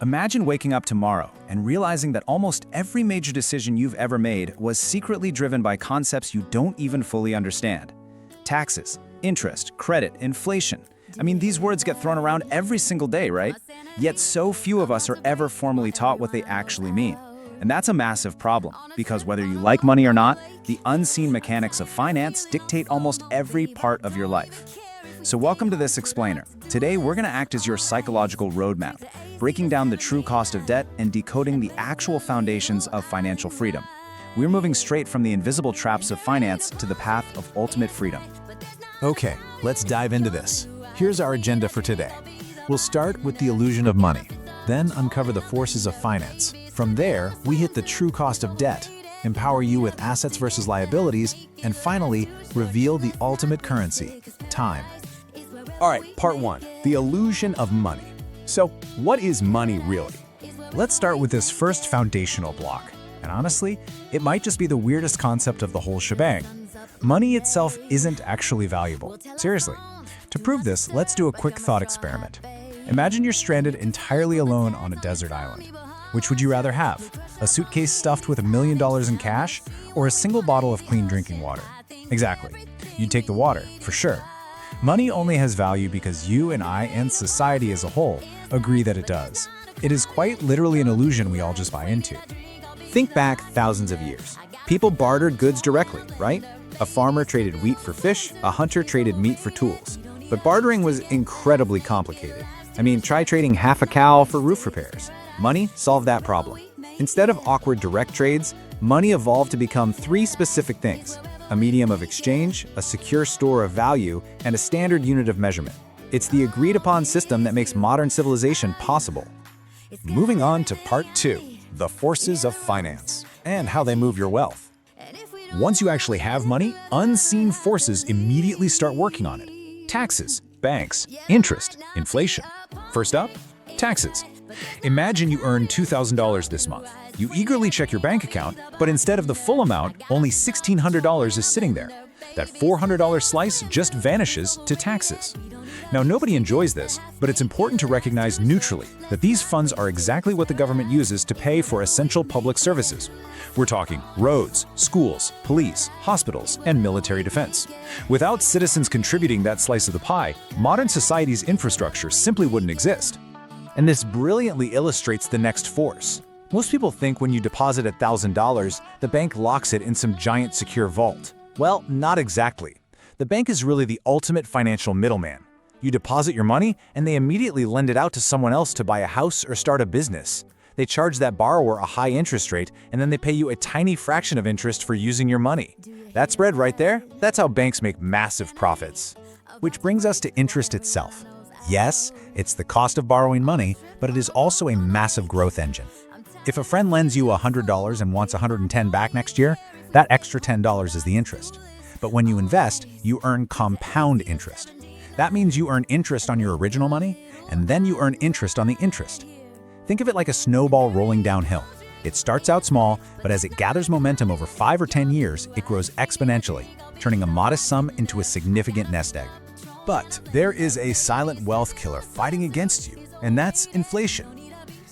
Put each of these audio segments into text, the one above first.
Imagine waking up tomorrow and realizing that almost every major decision you've ever made was secretly driven by concepts you don't even fully understand. Taxes, interest, credit, inflation. I mean, these words get thrown around every single day, right? Yet so few of us are ever formally taught what they actually mean. And that's a massive problem, because whether you like money or not, the unseen mechanics of finance dictate almost every part of your life. So welcome to this explainer. Today, we're going to act as your psychological roadmap, breaking down the true cost of debt and decoding the actual foundations of financial freedom. We're moving straight from the invisible traps of finance to the path of ultimate freedom. Okay, let's dive into this. Here's our agenda for today. We'll start with the illusion of money, then uncover the forces of finance. From there, we hit the true cost of debt, empower you with assets versus liabilities, and finally, reveal the ultimate currency, time. All right, part one, the illusion of money. So, what is money really? Let's start with this first foundational block. And honestly, it might just be the weirdest concept of the whole shebang. Money itself isn't actually valuable. Seriously. To prove this, let's do a quick thought experiment. Imagine you're stranded entirely alone on a desert island. Which would you rather have? A suitcase stuffed with $1 million in cash, or a single bottle of clean drinking water? Exactly. You'd take the water, for sure. Money only has value because you and I and society as a whole agree that it does. It is quite literally an illusion we all just buy into. Think back thousands of years. People bartered goods directly, right? A farmer traded wheat for fish, a hunter traded meat for tools. But bartering was incredibly complicated. I mean, try trading half a cow for roof repairs. Money solved that problem. Instead of awkward direct trades, money evolved to become three specific things: a medium of exchange, a secure store of value, and a standard unit of measurement. It's the agreed-upon system that makes modern civilization possible. Moving on to part two, the forces of finance and how they move your wealth. Once you actually have money, unseen forces immediately start working on it. Taxes, banks, interest, inflation. First up, taxes. Imagine you earn $2,000 this month. You eagerly check your bank account, but instead of the full amount, only $1,600 is sitting there. That $400 slice just vanishes to taxes. Now, nobody enjoys this, but it's important to recognize neutrally that these funds are exactly what the government uses to pay for essential public services. We're talking roads, schools, police, hospitals, and military defense. Without citizens contributing that slice of the pie, modern society's infrastructure simply wouldn't exist. And this brilliantly illustrates the next force. Most people think when you deposit $1,000, the bank locks it in some giant secure vault. Well, not exactly. The bank is really the ultimate financial middleman. You deposit your money, and they immediately lend it out to someone else to buy a house or start a business. They charge that borrower a high interest rate, and then they pay you a tiny fraction of interest for using your money. That spread right there, that's how banks make massive profits. Which brings us to interest itself. Yes, it's the cost of borrowing money, but it is also a massive growth engine. If a friend lends you $100 and wants $110 back next year, that extra $10 is the interest. But when you invest, you earn compound interest. That means you earn interest on your original money, and then you earn interest on the interest. Think of it like a snowball rolling downhill. It starts out small, but as it gathers momentum over 5 or 10 years, it grows exponentially, turning a modest sum into a significant nest egg. But there is a silent wealth killer fighting against you, and that's inflation.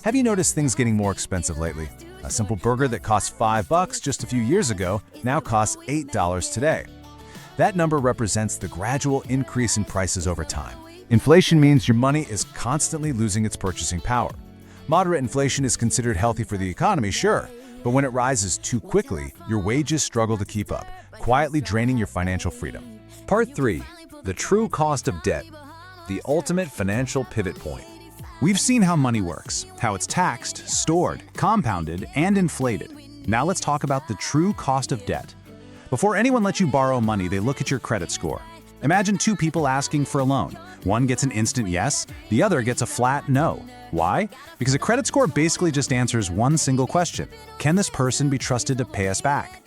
Have you noticed things getting more expensive lately? A simple burger that cost $5 just a few years ago now costs $8 today. That number represents the gradual increase in prices over time. Inflation means your money is constantly losing its purchasing power. Moderate inflation is considered healthy for the economy, sure, but when it rises too quickly, your wages struggle to keep up, quietly draining your financial freedom. Part 3. The true cost of debt. The ultimate financial pivot point. We've seen how money works, how it's taxed, stored, compounded, and inflated. Now let's talk about the true cost of debt. Before anyone lets you borrow money, they look at your credit score. Imagine two people asking for a loan. One gets an instant yes, the other gets a flat no. Why? Because a credit score basically just answers one single question: can this person be trusted to pay us back?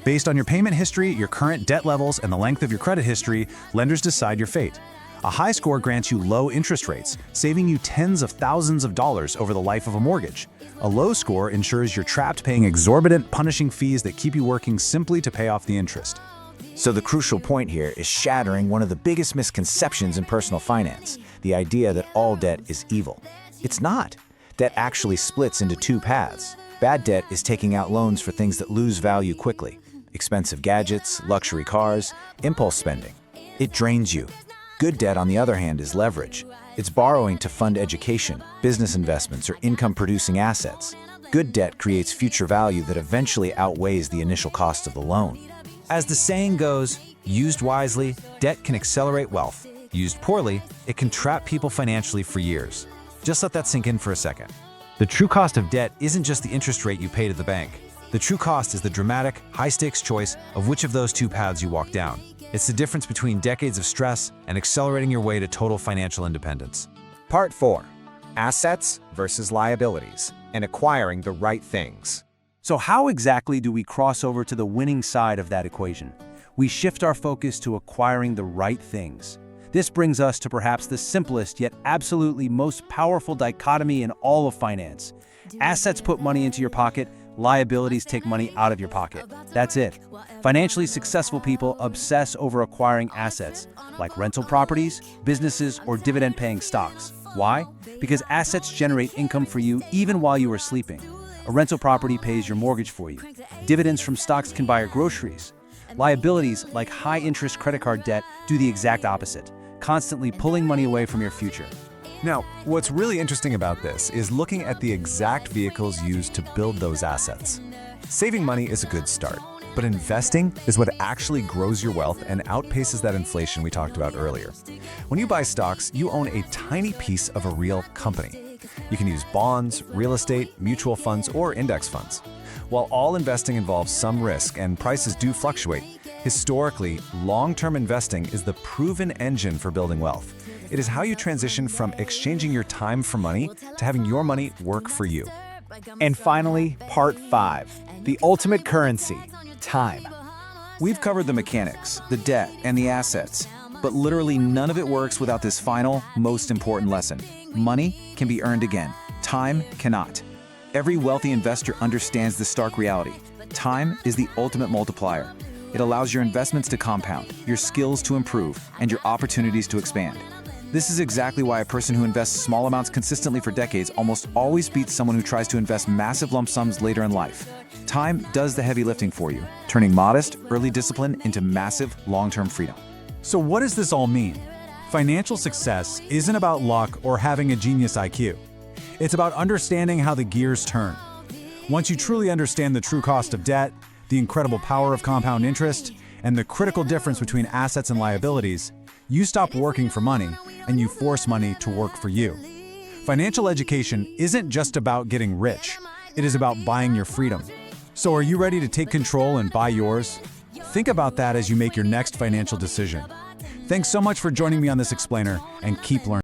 Based on your payment history, your current debt levels, and the length of your credit history, lenders decide your fate. A high score grants you low interest rates, saving you tens of thousands of dollars over the life of a mortgage. A low score ensures you're trapped paying exorbitant, punishing fees that keep you working simply to pay off the interest. So the crucial point here is shattering one of the biggest misconceptions in personal finance, the idea that all debt is evil. It's not. Debt actually splits into two paths. Bad debt is taking out loans for things that lose value quickly. Expensive gadgets, luxury cars, impulse spending. It drains you. Good debt, on the other hand, is leverage. It's borrowing to fund education, business investments, or income-producing assets. Good debt creates future value that eventually outweighs the initial cost of the loan. As the saying goes, used wisely, debt can accelerate wealth. Used poorly, it can trap people financially for years. Just let that sink in for a second. The true cost of debt isn't just the interest rate you pay to the bank. The true cost is the dramatic, high-stakes choice of which of those two paths you walk down. It's the difference between decades of stress and accelerating your way to total financial independence. Part 4. Assets versus liabilities and acquiring the right things. So how exactly do we cross over to the winning side of that equation? We shift our focus to acquiring the right things. This brings us to perhaps the simplest yet absolutely most powerful dichotomy in all of finance. Assets put money into your pocket, liabilities take money out of your pocket. That's it. Financially successful people obsess over acquiring assets, like rental properties, businesses, or dividend-paying stocks. Why? Because assets generate income for you even while you are sleeping. A rental property pays your mortgage for you. Dividends from stocks can buy your groceries. Liabilities, like high-interest credit card debt, do the exact opposite, constantly pulling money away from your future. Now, what's really interesting about this is looking at the exact vehicles used to build those assets. Saving money is a good start, but investing is what actually grows your wealth and outpaces that inflation we talked about earlier. When you buy stocks, you own a tiny piece of a real company. You can use bonds, real estate, mutual funds, or index funds. While all investing involves some risk and prices do fluctuate, historically, long-term investing is the proven engine for building wealth. It is how you transition from exchanging your time for money to having your money work for you. And finally, Part 5. The ultimate currency, time. We've covered the mechanics, the debt, and the assets, but literally none of it works without this final, most important lesson. Money can be earned again. Time cannot. Every wealthy investor understands this stark reality. Time is the ultimate multiplier. It allows your investments to compound, your skills to improve, and your opportunities to expand. This is exactly why a person who invests small amounts consistently for decades almost always beats someone who tries to invest massive lump sums later in life. Time does the heavy lifting for you, turning modest, early discipline into massive, long-term freedom. So what does this all mean? Financial success isn't about luck or having a genius IQ. It's about understanding how the gears turn. Once you truly understand the true cost of debt, the incredible power of compound interest, and the critical difference between assets and liabilities, you stop working for money and you force money to work for you. Financial education isn't just about getting rich. It is about buying your freedom. So are you ready to take control and buy yours? Think about that as you make your next financial decision. Thanks so much for joining me on this explainer, and keep learning.